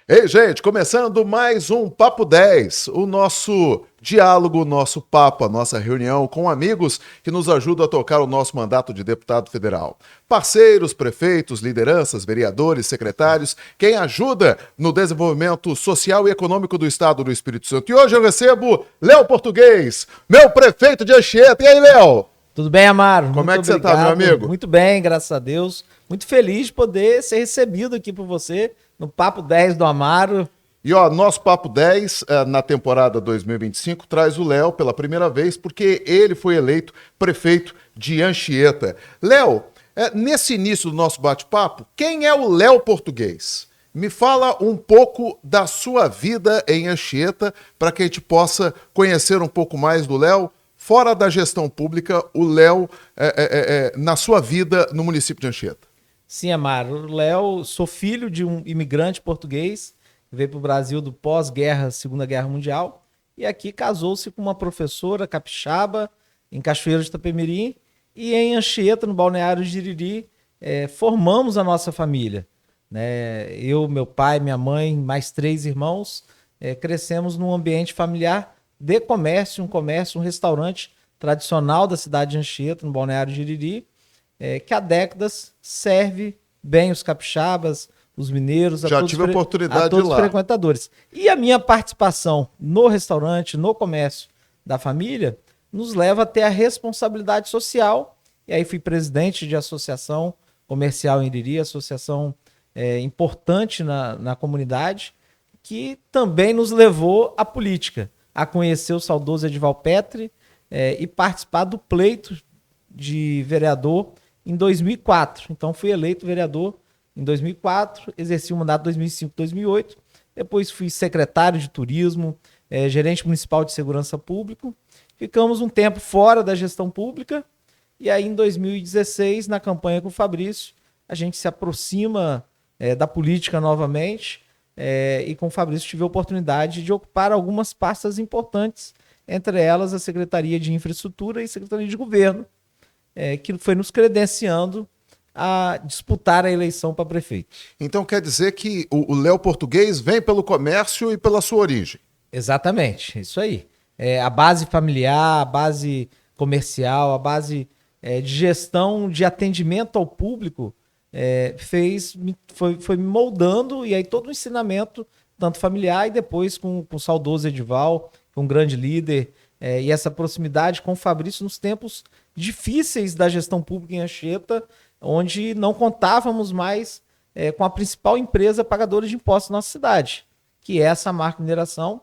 Ei, gente, começando mais um Papo 10, o nosso diálogo, o nosso papo, a nossa reunião com amigos que nos ajudam a tocar o nosso mandato de deputado federal. Parceiros, prefeitos, lideranças, vereadores, secretários, quem ajuda no desenvolvimento social e econômico do estado do Espírito Santo. E hoje eu recebo Léo Português, meu prefeito de Anchieta. E aí, Léo? Tudo bem, Amaro? Como é que obrigado. você tá, meu amigo? Muito bem, graças a Deus. Muito feliz de poder ser recebido aqui por você no Papo 10 do Amaro. E ó, nosso Papo 10, na temporada 2025, traz o Léo pela primeira vez, porque ele foi eleito prefeito de Anchieta. Léo, nesse início do nosso bate-papo, quem é o Léo Português? Me fala um pouco da sua vida em Anchieta, para que a gente possa conhecer um pouco mais do Léo. Fora da gestão pública, o Léo, na sua vida no município de Anchieta. Sim, Amaro. Léo, sou filho de um imigrante português, que veio para o Brasil do pós-guerra, Segunda Guerra Mundial, e aqui casou-se com uma professora capixaba, em Cachoeiro de Itapemirim, e em Anchieta, no Balneário Jiriri, formamos a nossa família. Né? Eu, meu pai, minha mãe, mais 3 irmãos, crescemos num ambiente familiar de comércio, um restaurante tradicional da cidade de Anchieta, no Balneário Jiriri, que há décadas serve bem os capixabas, os mineiros, Já tive a oportunidade a todos de ir os lá. frequentadores. E a minha participação no restaurante, no comércio da família, nos leva a ter a responsabilidade social. E aí fui presidente de associação comercial em Iriri, associação importante na comunidade, que também nos levou à política, a conhecer o saudoso Edival Petri e participar do pleito de vereador em 2004. Então fui eleito vereador em 2004, exerci o mandato 2005-2008, depois fui secretário de turismo, gerente municipal de segurança pública, ficamos um tempo fora da gestão pública, e aí em 2016, na campanha com o Fabrício, a gente se aproxima da política novamente, e com o Fabrício tive a oportunidade de ocupar algumas pastas importantes, entre elas a Secretaria de Infraestrutura e Secretaria de Governo, que foi nos credenciando a disputar a eleição para prefeito. Então quer dizer que o Léo Português vem pelo comércio e pela sua origem. Exatamente, isso aí. A base familiar, a base comercial, a base de gestão, de atendimento ao público, foi me moldando, e aí todo o ensinamento, tanto familiar e depois com o saudoso Edival, um grande líder, e essa proximidade com o Fabrício nos tempos difíceis da gestão pública em Anchieta, onde não contávamos mais com a principal empresa pagadora de impostos da nossa cidade, que é essa Marca Mineração.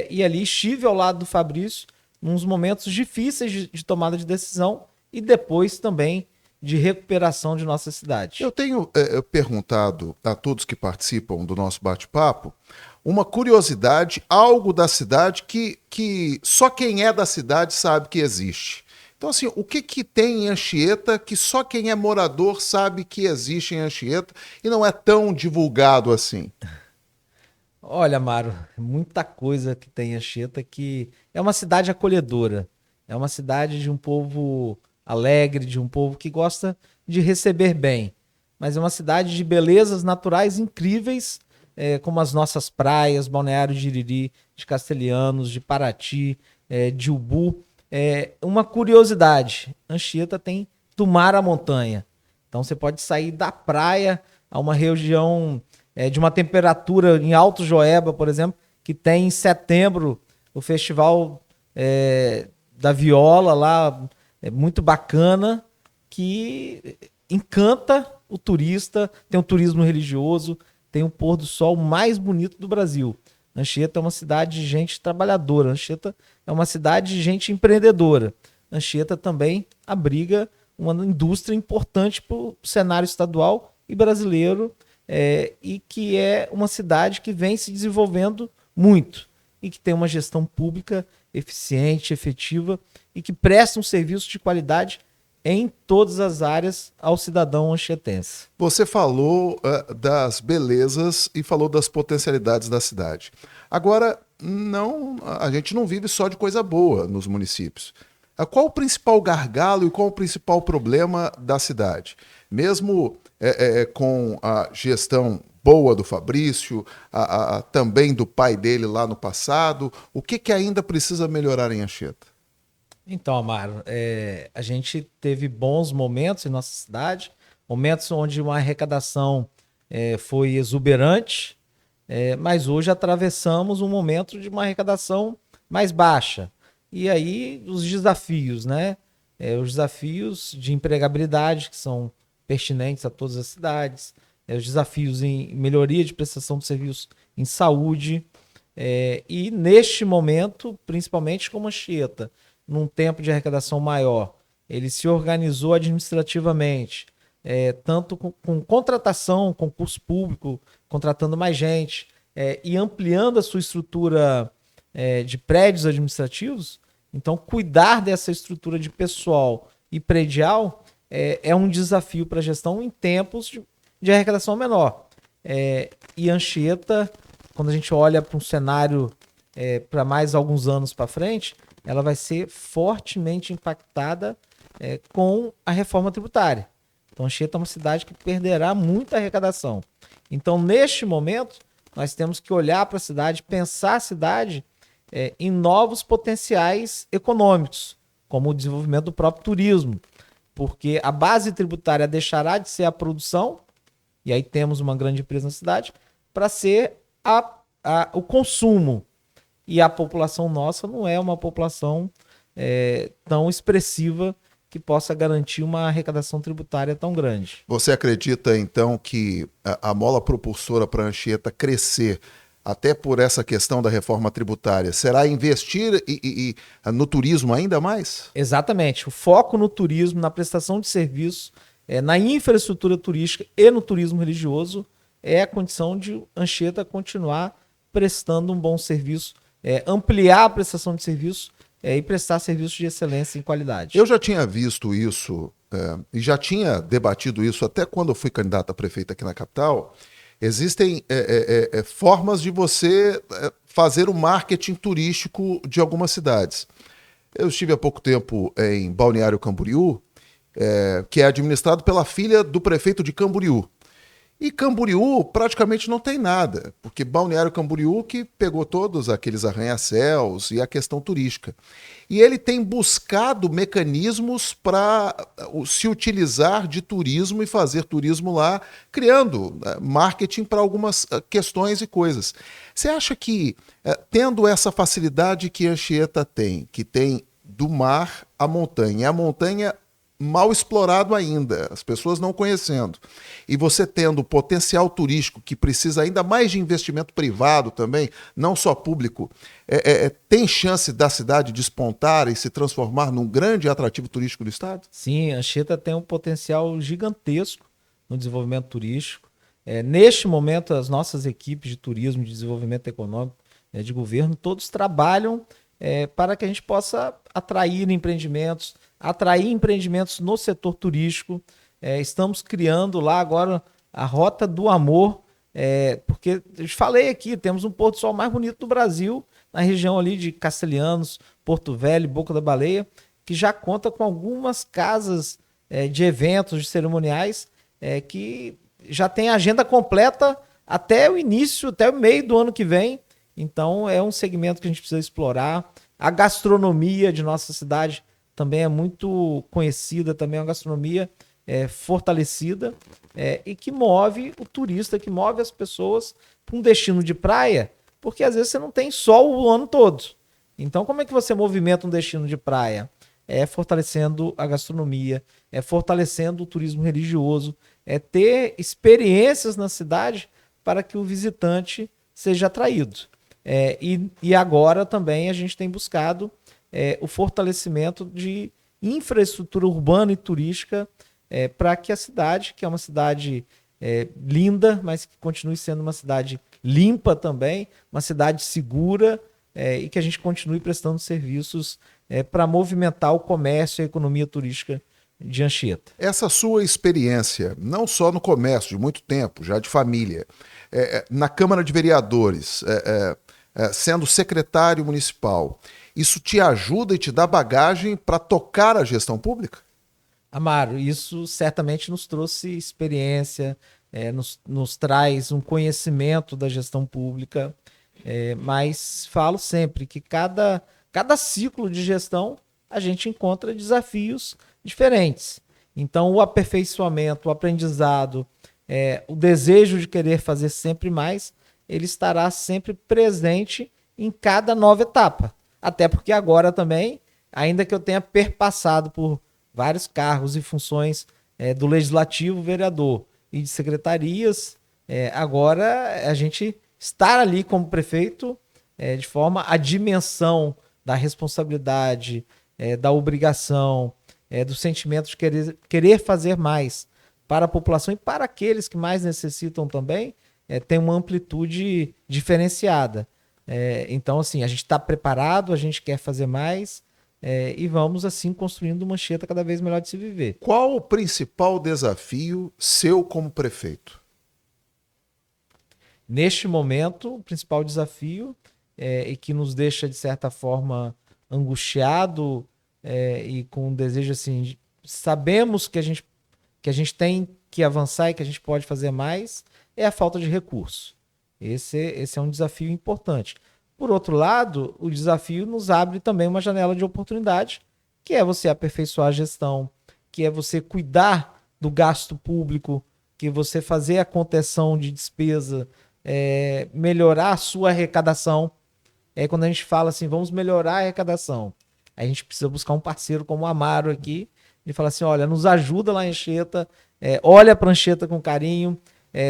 E ali estive ao lado do Fabrício nos momentos difíceis de tomada de decisão e depois também de recuperação de nossa cidade. Eu tenho perguntado a todos que participam do nosso bate-papo uma curiosidade, algo da cidade que só quem é da cidade sabe que existe. Então, assim, o que tem em Anchieta que só quem é morador sabe que existe em Anchieta e não é tão divulgado assim? Olha, Amaro, muita coisa que tem em Anchieta, que é uma cidade acolhedora, é uma cidade de um povo alegre, de um povo que gosta de receber bem, mas é uma cidade de belezas naturais incríveis, como as nossas praias, Balneário de Iriri, de Castelhanos, de Paraty, de Ubu. Uma curiosidade, Anchieta tem do mar à montanha, então você pode sair da praia a uma região de uma temperatura em Alto Joeba, por exemplo, que tem em setembro o festival da viola lá, muito bacana, que encanta o turista, tem um turismo religioso, tem o pôr do sol mais bonito do Brasil. Anchieta é uma cidade de gente trabalhadora, Anchieta é uma cidade de gente empreendedora. Anchieta também abriga uma indústria importante para o cenário estadual e brasileiro, e que é uma cidade que vem se desenvolvendo muito e que tem uma gestão pública eficiente, efetiva e que presta um serviço de qualidade em todas as áreas ao cidadão anchietense. Você falou das belezas e falou das potencialidades da cidade. Agora, a gente não vive só de coisa boa nos municípios. Qual o principal gargalo e qual o principal problema da cidade? Mesmo com a gestão boa do Fabrício, também do pai dele lá no passado? O que ainda precisa melhorar em Anchieta? Então, Amaro, a gente teve bons momentos em nossa cidade, momentos onde uma arrecadação foi exuberante, mas hoje atravessamos um momento de uma arrecadação mais baixa. E aí os desafios, né? Os desafios de empregabilidade, que são pertinentes a todas as cidades, os desafios em melhoria de prestação de serviços em saúde, e neste momento, principalmente como Anchieta, num tempo de arrecadação maior, ele se organizou administrativamente, tanto com contratação, concurso público, contratando mais gente, e ampliando a sua estrutura de prédios administrativos. Então, cuidar dessa estrutura de pessoal e predial é um desafio para a gestão em tempos de arrecadação menor. E Anchieta, quando a gente olha para um cenário para mais alguns anos para frente, ela vai ser fortemente impactada com a reforma tributária. Então, Anchieta é uma cidade que perderá muita arrecadação. Então, neste momento, nós temos que olhar para a cidade, pensar a cidade em novos potenciais econômicos, como o desenvolvimento do próprio turismo, porque a base tributária deixará de ser a produção, e aí temos uma grande empresa na cidade, para ser o consumo. E a população nossa não é uma população tão expressiva que possa garantir uma arrecadação tributária tão grande. Você acredita, então, que a mola propulsora para a Anchieta crescer, até por essa questão da reforma tributária, será investir no turismo ainda mais? Exatamente. O foco no turismo, na prestação de serviços, na infraestrutura turística e no turismo religioso é a condição de Anchieta continuar prestando um bom serviço, ampliar a prestação de serviço e prestar serviços de excelência em qualidade. Eu já tinha visto isso e já tinha debatido isso até quando eu fui candidato a prefeito aqui na capital. Existem formas de você fazer o marketing turístico de algumas cidades. Eu estive há pouco tempo em Balneário Camboriú, que é administrado pela filha do prefeito de Camboriú. E Camboriú praticamente não tem nada, porque Balneário Camboriú que pegou todos aqueles arranha-céus e a questão turística. E ele tem buscado mecanismos para se utilizar de turismo e fazer turismo lá, criando marketing para algumas questões e coisas. Você acha que, tendo essa facilidade que Anchieta tem, que tem do mar à montanha, e a montanha mal explorado ainda, as pessoas não conhecendo, e você tendo o potencial turístico que precisa ainda mais de investimento privado também, não só público, tem chance da cidade despontar e se transformar num grande atrativo turístico do estado? Sim, Anchieta tem um potencial gigantesco no desenvolvimento turístico. Neste momento, as nossas equipes de turismo, de desenvolvimento econômico, de governo, todos trabalham para que a gente possa atrair empreendimentos no setor turístico. Estamos criando lá agora a Rota do Amor, porque eu te falei aqui, temos um pôr do sol mais bonito do Brasil, na região ali de Castelhanos, Porto Velho, Boca da Baleia, que já conta com algumas casas de eventos, de cerimoniais, que já tem agenda completa até o início, até o meio do ano que vem. Então é um segmento que a gente precisa explorar. A gastronomia de nossa cidade também é muito conhecida, também é uma gastronomia fortalecida e que move o turista, que move as pessoas para um destino de praia, porque às vezes você não tem sol o ano todo. Então como é que você movimenta um destino de praia? Fortalecendo a gastronomia, fortalecendo o turismo religioso, ter experiências na cidade para que o visitante seja atraído. E agora também a gente tem buscado o fortalecimento de infraestrutura urbana e turística para que a cidade, que é uma cidade linda, mas que continue sendo uma cidade limpa também, uma cidade segura, e que a gente continue prestando serviços para movimentar o comércio e a economia turística de Anchieta. Essa sua experiência, não só no comércio, de muito tempo, já de família, na Câmara de Vereadores, sendo secretário municipal, isso te ajuda e te dá bagagem para tocar a gestão pública? Amaro, isso certamente nos trouxe experiência, nos traz um conhecimento da gestão pública, mas falo sempre que cada ciclo de gestão a gente encontra desafios diferentes. Então, o aperfeiçoamento, o aprendizado, o desejo de querer fazer sempre mais, ele estará sempre presente em cada nova etapa. Até porque agora também, ainda que eu tenha perpassado por vários cargos e funções do legislativo, vereador e de secretarias, agora a gente estar ali como prefeito, de forma a dimensão da responsabilidade, da obrigação, do sentimento de querer fazer mais para a população e para aqueles que mais necessitam também, tem uma amplitude diferenciada. Então, assim, a gente está preparado, a gente quer fazer mais e vamos, assim, construindo uma Anchieta cada vez melhor de se viver. Qual o principal desafio seu como prefeito? Neste momento, o principal desafio e que nos deixa, de certa forma, angustiado e com um desejo, assim, sabemos que a gente tem que avançar e que a gente pode fazer mais, é a falta de recurso. Esse é um desafio importante. Por outro lado, o desafio nos abre também uma janela de oportunidade, que é você aperfeiçoar a gestão, que é você cuidar do gasto público, que é você fazer a contenção de despesa, melhorar a sua arrecadação. Quando a gente fala assim, vamos melhorar a arrecadação, a gente precisa buscar um parceiro como o Amaro aqui, e falar assim, olha, nos ajuda lá em Anchieta, olha para a Anchieta com carinho,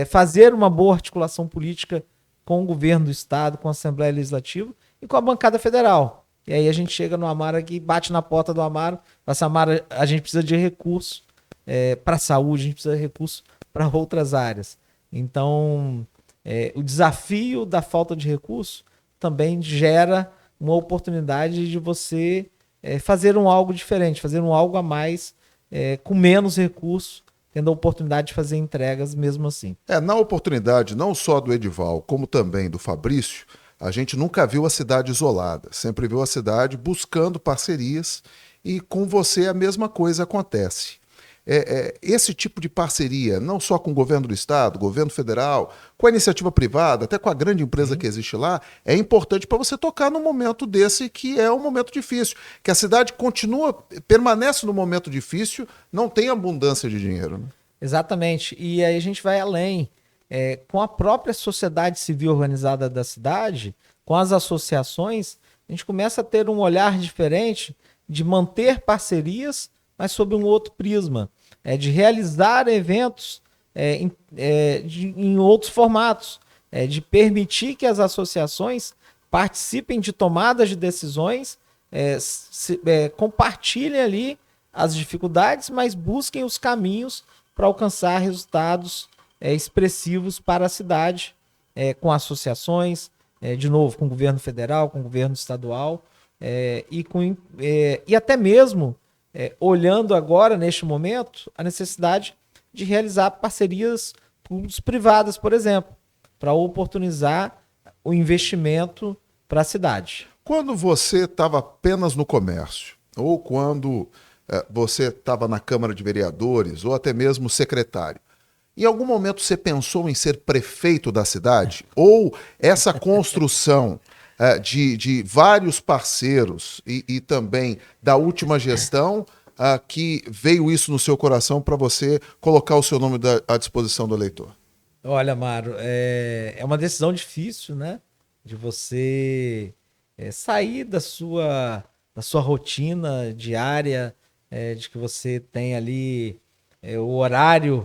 fazer uma boa articulação política com o governo do estado, com a Assembleia Legislativa e com a bancada federal. E aí a gente chega no Amaro aqui, bate na porta do Amaro, fala assim, Amaro, a gente precisa de recurso para a saúde, a gente precisa de recurso para outras áreas. Então, o desafio da falta de recurso também gera uma oportunidade de você fazer algo diferente, fazer algo a mais, com menos recursos, tendo a oportunidade de fazer entregas mesmo assim. Na oportunidade, não só do Edival, como também do Fabrício, a gente nunca viu a cidade isolada, sempre viu a cidade buscando parcerias e com você a mesma coisa acontece. Esse tipo de parceria, não só com o governo do estado, governo federal, com a iniciativa privada, até com a grande empresa que existe lá, é importante para você tocar num momento desse que é um momento difícil, que a cidade permanece no momento difícil, não tem abundância de dinheiro. Né? Exatamente, e aí a gente vai além, com a própria sociedade civil organizada da cidade, com as associações, a gente começa a ter um olhar diferente de manter parcerias, mas sob um outro prisma, de realizar eventos em outros formatos, de permitir que as associações participem de tomadas de decisões, compartilhem ali as dificuldades, mas busquem os caminhos para alcançar resultados expressivos para a cidade, com associações, de novo, com o governo federal, com o governo estadual, e até mesmo olhando agora, neste momento, a necessidade de realizar parcerias público-privadas, por exemplo, para oportunizar o investimento para a cidade. Quando você estava apenas no comércio, ou quando você estava na Câmara de Vereadores, ou até mesmo secretário, em algum momento você pensou em ser prefeito da cidade? Ou essa construção de vários parceiros e também da última gestão, que veio isso no seu coração para você colocar o seu nome à disposição do eleitor? Olha, Maro, é uma decisão difícil, né? De você sair da sua rotina diária, de que você tem ali o horário,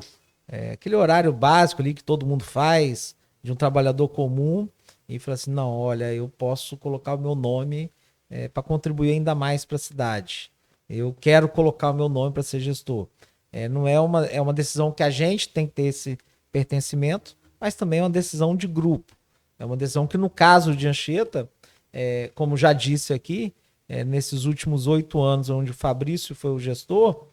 aquele horário básico ali que todo mundo faz, de um trabalhador comum, e falar assim, não, olha, eu posso colocar o meu nome para contribuir ainda mais para a cidade. Eu quero colocar o meu nome para ser gestor. Não é uma decisão que a gente tem que ter esse pertencimento, mas também é uma decisão de grupo. É uma decisão que, no caso de Anchieta, como já disse aqui, nesses últimos 8 anos, onde o Fabrício foi o gestor,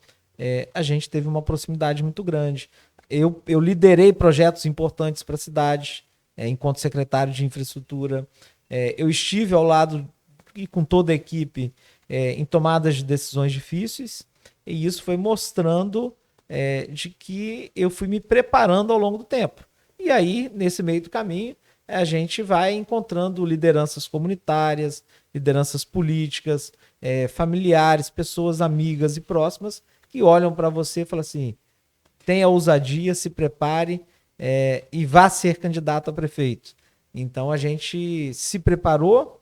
a gente teve uma proximidade muito grande. Eu liderei projetos importantes para a cidade, enquanto secretário de infraestrutura. Eu estive ao lado e com toda a equipe em tomadas de decisões difíceis, e isso foi mostrando de que eu fui me preparando ao longo do tempo. E aí, nesse meio do caminho, a gente vai encontrando lideranças comunitárias, lideranças políticas, familiares, pessoas amigas e próximas que olham para você e falam assim: tenha ousadia, se prepare e vá ser candidato a prefeito. Então a gente se preparou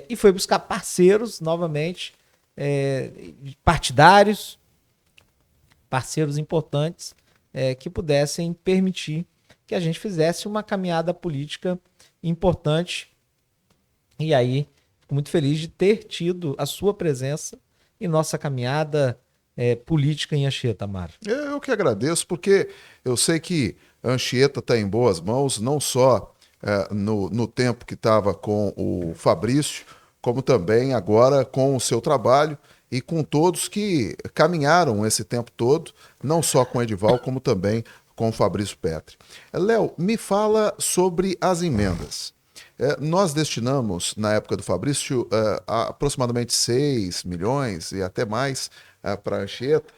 e foi buscar parceiros novamente, partidários, parceiros importantes que pudessem permitir que a gente fizesse uma caminhada política importante. E aí, fico muito feliz de ter tido a sua presença em nossa caminhada política em Anchieta, Amaro. Eu que agradeço, porque eu sei que Anchieta está em boas mãos, não só no tempo que estava com o Fabrício, como também agora com o seu trabalho e com todos que caminharam esse tempo todo, não só com o Edival, como também com o Fabrício Petri. Léo, me fala sobre as emendas. Nós destinamos, na época do Fabrício, aproximadamente 6 milhões e até mais para a Anchieta,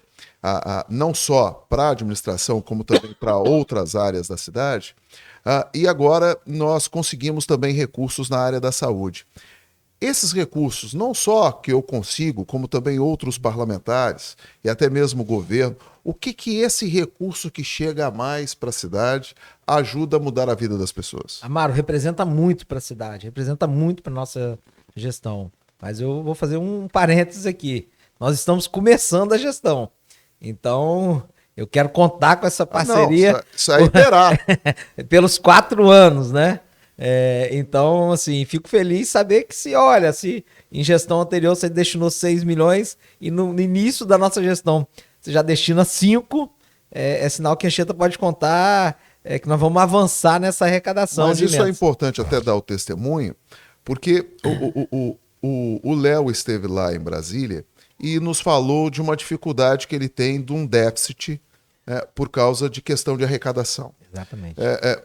não só para a administração, como também para outras áreas da cidade. E agora nós conseguimos também recursos na área da saúde. Esses recursos, não só que eu consigo, como também outros parlamentares e até mesmo o governo, o que esse recurso que chega a mais para a cidade ajuda a mudar a vida das pessoas? Amaro, representa muito para a cidade, representa muito para nossa gestão. Mas eu vou fazer um parênteses aqui. Nós estamos começando a gestão. Então, eu quero contar com essa parceria. Não, isso aí terá. Pelos 4 anos, né? Então, assim, fico feliz saber que se em gestão anterior você destinou 6 milhões e no início da nossa gestão você já destina 5, é sinal que a Anchieta pode contar que nós vamos avançar nessa arrecadação. Mas isso é importante até dar o testemunho, porque o Léo esteve lá em Brasília e nos falou de uma dificuldade que ele tem de um déficit por causa de questão de arrecadação. Exatamente.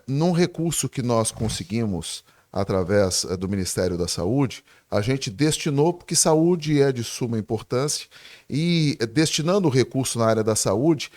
Num recurso que nós conseguimos através do Ministério da Saúde, a gente destinou, porque saúde é de suma importância, e destinando o recurso na área da saúde,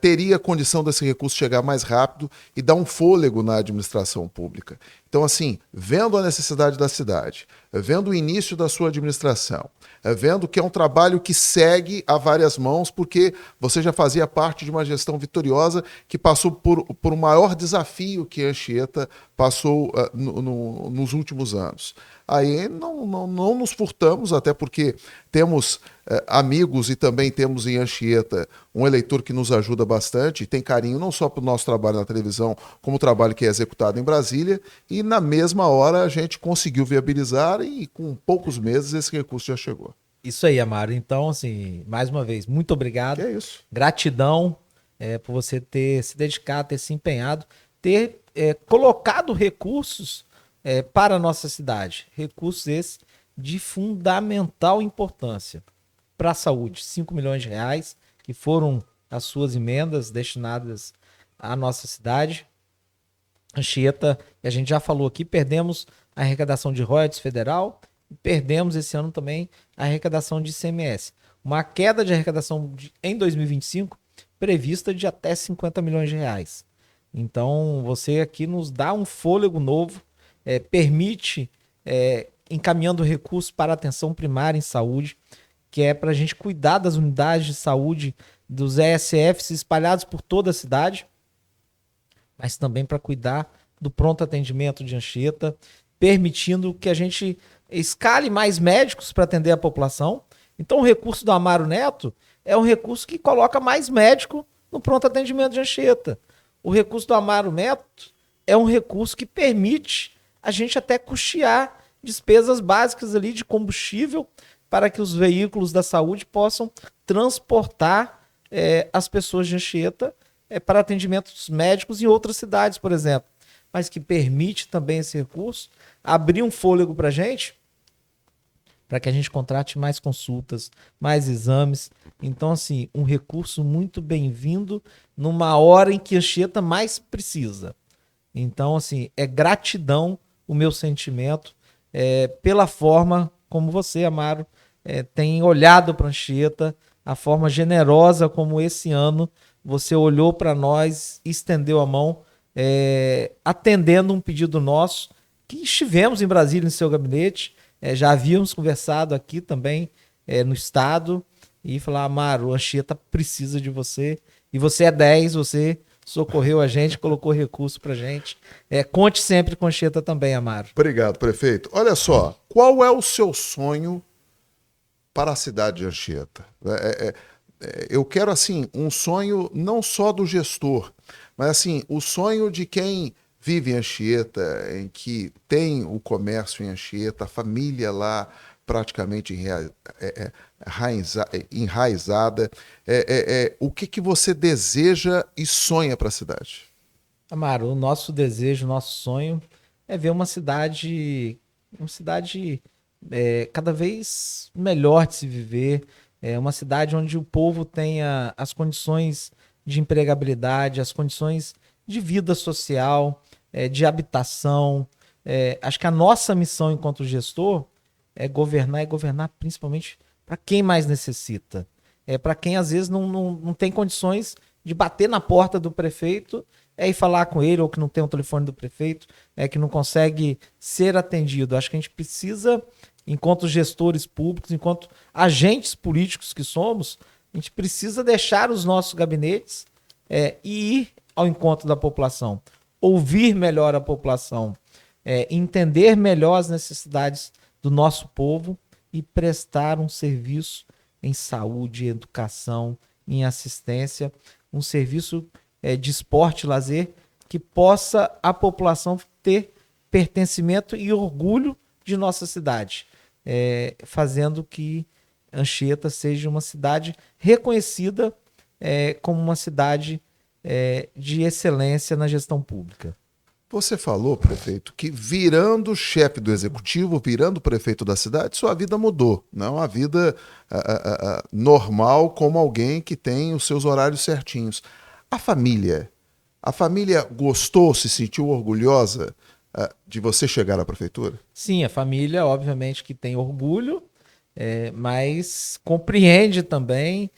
teria condição desse recurso chegar mais rápido e dar um fôlego na administração pública. Então, assim, vendo a necessidade da cidade, vendo o início da sua administração, vendo que é um trabalho que segue a várias mãos, porque você já fazia parte de uma gestão vitoriosa que passou por um maior desafio que a Anchieta passou nos últimos anos. Aí não nos furtamos, até porque temos amigos e também temos em Anchieta um eleitor que nos ajuda bastante, tem carinho não só para o nosso trabalho na televisão, como o trabalho que é executado em Brasília, e na mesma hora a gente conseguiu viabilizar e com poucos meses esse recurso já chegou. Isso aí, Amaro. Então, assim, mais uma vez, muito obrigado. Que é isso. Gratidão por você ter se dedicado, ter se empenhado, ter colocado recursos para a nossa cidade. Recursos esses de fundamental importância para a saúde. 5 milhões de reais, que foram as suas emendas destinadas à nossa cidade. Anchieta, e a gente já falou aqui, perdemos a arrecadação de royalties federal, e perdemos esse ano também a arrecadação de ICMS. Uma queda de arrecadação em 2025 prevista de até 50 milhões de reais. Então, você aqui nos dá um fôlego novo, permite encaminhando recursos para a atenção primária em saúde, que é para a gente cuidar das unidades de saúde, dos ESFs espalhados por toda a cidade, mas também para cuidar do pronto atendimento de Anchieta, permitindo que a gente escale mais médicos para atender a população. Então, o recurso do Amaro Neto é um recurso que coloca mais médico no pronto atendimento de Anchieta. O recurso do Amaro Neto é um recurso que permite a gente até custear despesas básicas ali de combustível para que os veículos da saúde possam transportar as pessoas de Anchieta para atendimentos médicos em outras cidades, por exemplo. Mas que permite também esse recurso abrir um fôlego para a gente, para que a gente contrate mais consultas, mais exames. Então, assim, um recurso muito bem-vindo numa hora em que Anchieta mais precisa. Então, assim, é gratidão o meu sentimento pela forma como você, Amaro, tem olhado para Anchieta, a forma generosa como esse ano você olhou para nós, estendeu a mão, atendendo um pedido nosso, que estivemos em Brasília, em seu gabinete, já havíamos conversado aqui também no estado, e falar, Amaro, o Anchieta precisa de você, e você é 10, você socorreu a gente, colocou recurso pra gente. Conte sempre com a Anchieta também, Amaro. Obrigado, prefeito. Olha só, qual é o seu sonho para a cidade de Anchieta? Eu quero, assim, um sonho não só do gestor, mas, assim, o sonho de quem vive em Anchieta, em que tem o comércio em Anchieta, a família lá praticamente enraizada. O que você deseja e sonha para a cidade? Amaro, o nosso desejo, o nosso sonho é ver uma cidade cada vez melhor de se viver, uma cidade onde o povo tenha as condições de empregabilidade, as condições de vida social, de habitação. Acho que a nossa missão enquanto gestor é governar principalmente para quem mais necessita. Para quem às vezes não tem condições de bater na porta do prefeito e falar com ele, ou que não tem o telefone do prefeito, que não consegue ser atendido. Acho que a gente precisa, enquanto gestores públicos, enquanto agentes políticos que somos, a gente precisa deixar os nossos gabinetes e ir ao encontro da população, ouvir melhor a população, entender melhor as necessidades do nosso povo e prestar um serviço em saúde, educação, em assistência, um serviço de esporte e lazer que possa a população ter pertencimento e orgulho de nossa cidade, fazendo que Anchieta seja uma cidade reconhecida como uma cidade de excelência na gestão pública. Você falou, prefeito, que virando chefe do executivo, virando prefeito da cidade, sua vida mudou. Não é uma vida normal como alguém que tem os seus horários certinhos. A família gostou, se sentiu orgulhosa de você chegar à prefeitura? Sim, a família, obviamente, que tem orgulho, mas compreende também,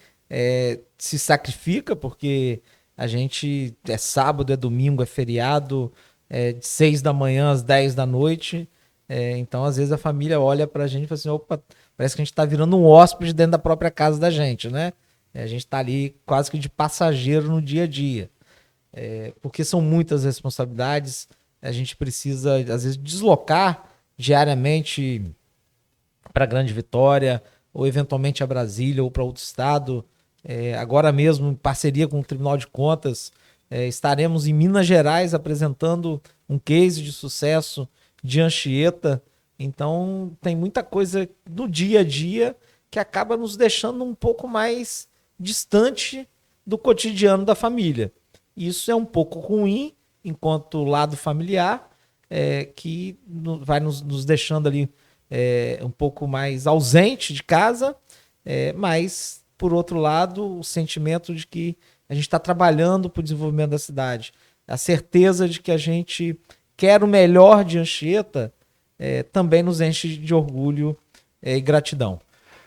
se sacrifica, porque a gente é sábado, é domingo, é feriado, de 6 da manhã às 10 da noite. Então, às vezes, a família olha pra gente e fala assim, opa, parece que a gente tá virando um hóspede dentro da própria casa da gente, né? A gente tá ali quase que de passageiro no dia a dia. Porque são muitas responsabilidades, a gente precisa, às vezes, deslocar diariamente para Grande Vitória, ou eventualmente a Brasília, ou para outro estado. Agora mesmo, em parceria com o Tribunal de Contas, estaremos em Minas Gerais apresentando um case de sucesso de Anchieta. Então, tem muita coisa no dia a dia que acaba nos deixando um pouco mais distante do cotidiano da família. Isso é um pouco ruim, enquanto lado familiar, que vai nos deixando ali um pouco mais ausente de casa, mas, por outro lado, o sentimento de que a gente está trabalhando para o desenvolvimento da cidade, a certeza de que a gente quer o melhor de Anchieta, também nos enche de orgulho e gratidão.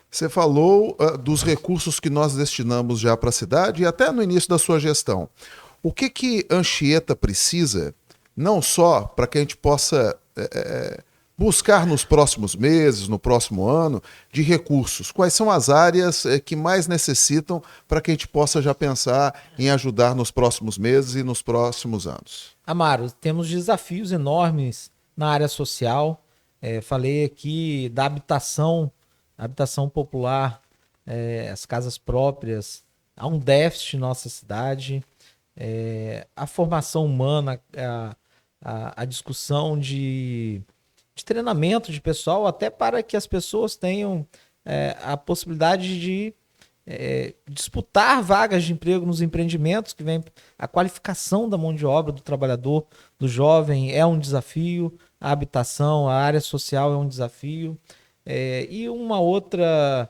Você falou dos recursos que nós destinamos já para a cidade e até no início da sua gestão. O que Anchieta precisa, não só para que a gente possa buscar nos próximos meses, no próximo ano, de recursos? Quais são as áreas que mais necessitam para que a gente possa já pensar em ajudar nos próximos meses e nos próximos anos? Amaro, temos desafios enormes na área social. Falei aqui da habitação popular, as casas próprias. Há um déficit em nossa cidade. A formação humana, a discussão de treinamento de pessoal, até para que as pessoas tenham a possibilidade de disputar vagas de emprego nos empreendimentos, que vem a qualificação da mão de obra do trabalhador, do jovem, é um desafio. A habitação, a área social é um desafio. E uma outra,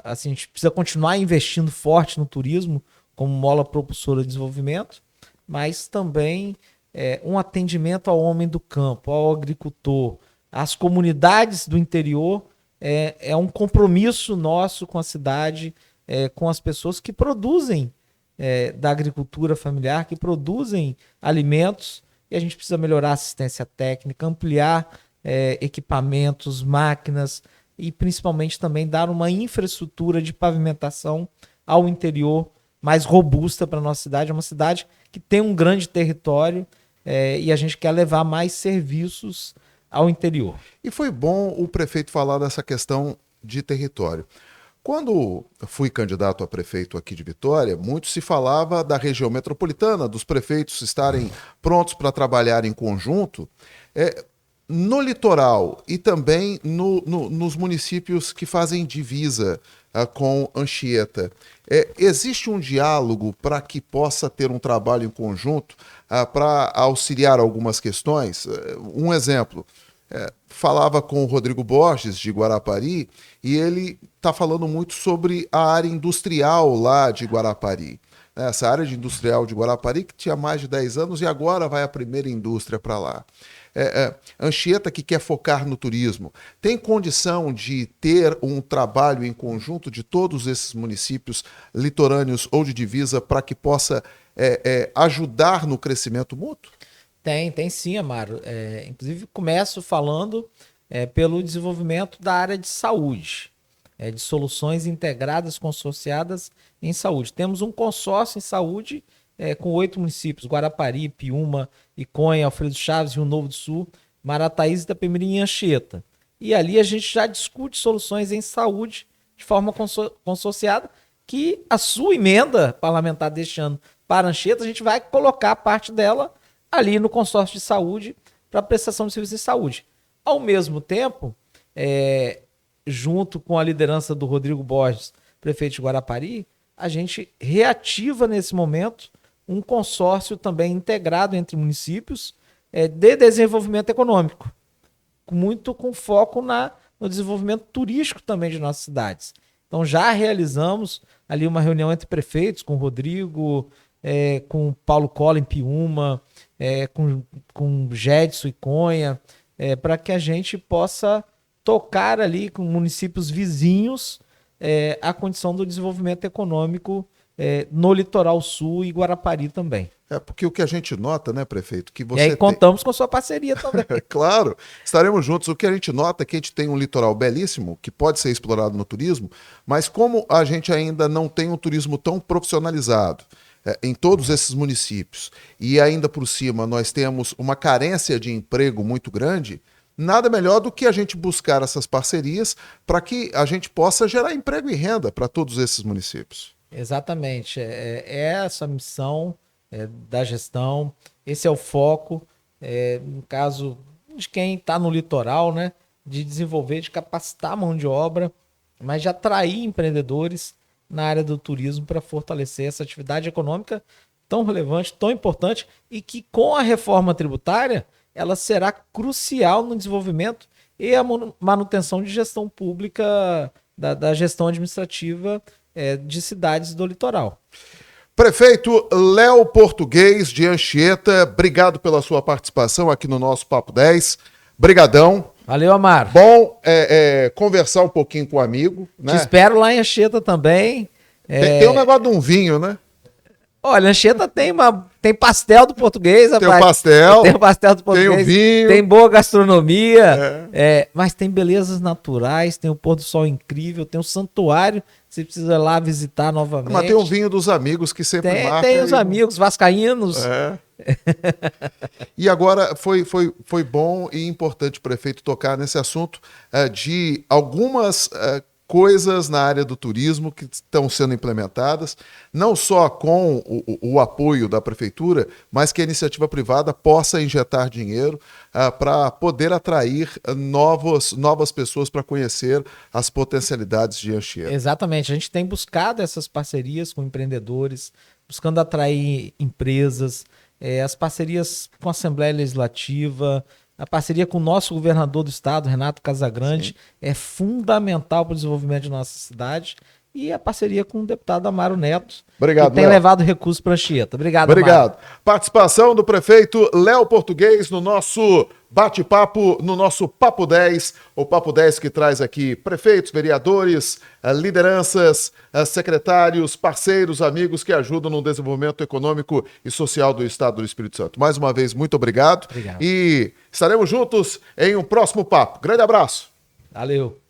assim, a gente precisa continuar investindo forte no turismo como mola propulsora de desenvolvimento, mas também um atendimento ao homem do campo, ao agricultor, às comunidades do interior. É um compromisso nosso com a cidade, com as pessoas que produzem da agricultura familiar que produzem alimentos e a gente precisa melhorar a assistência técnica, ampliar equipamentos, máquinas e principalmente também dar uma infraestrutura de pavimentação ao interior mais robusta para a nossa cidade. É uma cidade que tem um grande território e a gente quer levar mais serviços ao interior. E foi bom o prefeito falar dessa questão de território. Quando fui candidato a prefeito aqui de Vitória, muito se falava da região metropolitana, dos prefeitos estarem prontos para trabalhar em conjunto. No litoral e também nos municípios que fazem divisa com Anchieta, existe um diálogo para que possa ter um trabalho em conjunto para auxiliar algumas questões? Um exemplo, falava com o Rodrigo Borges, de Guarapari, e ele está falando muito sobre a área industrial lá de Guarapari. Essa área de industrial de Guarapari que tinha mais de 10 anos e agora vai a primeira indústria para lá. Anchieta, que quer focar no turismo, tem condição de ter um trabalho em conjunto de todos esses municípios litorâneos ou de divisa para que possa ajudar no crescimento mútuo? Tem sim, Amaro. Inclusive, começo falando pelo desenvolvimento da área de saúde, de soluções integradas consorciadas em saúde. Temos um consórcio em saúde com 8 municípios: Guarapari, Piúma, Iconha, Alfredo Chaves, Rio Novo do Sul, Marataízes, Itapemirim e Anchieta. E ali a gente já discute soluções em saúde de forma consorciada, que a sua emenda parlamentar deste ano para Anchieta, a gente vai colocar parte dela ali no consórcio de saúde para prestação de serviços de saúde. Ao mesmo tempo, junto com a liderança do Rodrigo Borges, prefeito de Guarapari, a gente reativa nesse momento um consórcio também integrado entre municípios de desenvolvimento econômico, muito com foco no desenvolvimento turístico também de nossas cidades. Então já realizamos ali uma reunião entre prefeitos, com o Rodrigo, com o Paulo Cola em Piúma, com o Gedson e Conha, para que a gente possa tocar ali com municípios vizinhos a condição do desenvolvimento econômico no Litoral Sul e Guarapari também. Porque o que a gente nota, né, prefeito, que você E aí contamos com a sua parceria também. Claro, estaremos juntos. O que a gente nota é que a gente tem um litoral belíssimo, que pode ser explorado no turismo, mas como a gente ainda não tem um turismo tão profissionalizado em todos esses municípios, e ainda por cima nós temos uma carência de emprego muito grande, nada melhor do que a gente buscar essas parcerias para que a gente possa gerar emprego e renda para todos esses municípios. Exatamente. Essa missão da gestão, esse é o foco, no caso de quem está no litoral, né, de desenvolver, de capacitar a mão de obra, mas de atrair empreendedores na área do turismo para fortalecer essa atividade econômica tão relevante, tão importante e que com a reforma tributária ela será crucial no desenvolvimento e a manutenção de gestão pública, da gestão administrativa de cidades do litoral. Prefeito Léo Português de Anchieta, obrigado pela sua participação aqui no nosso Papo 10. Brigadão. Valeu, Amaro. Bom conversar um pouquinho com o amigo, né? Te espero lá em Anchieta também. Tem um negócio de um vinho, né? Olha, Anchieta tem pastel do português, tem rapaz. O pastel, tem o pastel do português. Tem o vinho. Tem boa gastronomia. Mas tem belezas naturais, tem o pôr do sol incrível, tem o santuário, você precisa ir lá visitar novamente. Mas tem o vinho dos amigos que sempre marca. Tem os amigos vascaínos. E agora foi bom e importante o prefeito tocar nesse assunto de algumas coisas na área do turismo que estão sendo implementadas, não só com o apoio da prefeitura, mas que a iniciativa privada possa injetar dinheiro para poder atrair novas pessoas para conhecer as potencialidades de Anchieta. Exatamente, a gente tem buscado essas parcerias com empreendedores, buscando atrair empresas, as parcerias com a Assembleia Legislativa, a parceria com o nosso governador do estado, Renato Casagrande, é fundamental para o desenvolvimento de nossa cidade e a parceria com o deputado Amaro Neto, Obrigado, que tem Léo. levado recursos para Anchieta. Obrigado, Obrigado. Amaro. Participação do prefeito Léo Português no nosso bate-papo, no nosso Papo 10, o Papo 10 que traz aqui prefeitos, vereadores, lideranças, secretários, parceiros, amigos que ajudam no desenvolvimento econômico e social do Estado do Espírito Santo. Mais uma vez, muito obrigado. Obrigado. E estaremos juntos em um próximo papo. Grande abraço. Valeu.